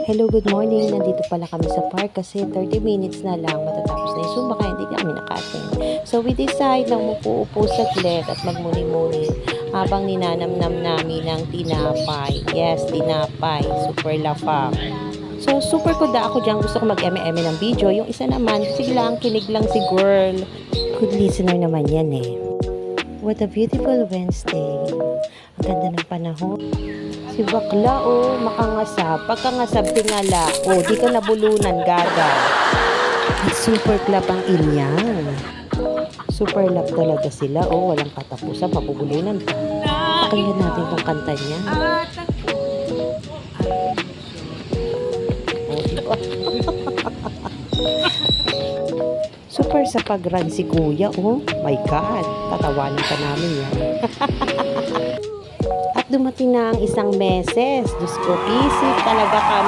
Hello, good morning. Nandito pala kami sa park kasi 30 minutes na lang matatapos na yung Zumba kaya hindi kami naka-attend. So we decide na umupo-upo saglit at magmuni-muni habang ninanamnam namin ng tinapay. Yes, tinapay. Super lapang. So super kuda ako dyan. Gusto ko mag-eme-eme ng video. Yung isa naman, sige lang, kinig lang si girl. Good listener naman yan eh. What a beautiful Wednesday. Ang ganda ng panahon. Si bakla, makangasab. Pagkangasab, tingala. Di ka nabulunan, gaga. At super club ang inyang. Super love talaga sila, walang katapusan, mabubulunan pa. Pakinggan natin tong kanta niya. Diba? Super sa pag-run si kuya, my God. Tatawanan pa namin yan. At dumating na ang isang meses. Diyos ko, busy talaga kami.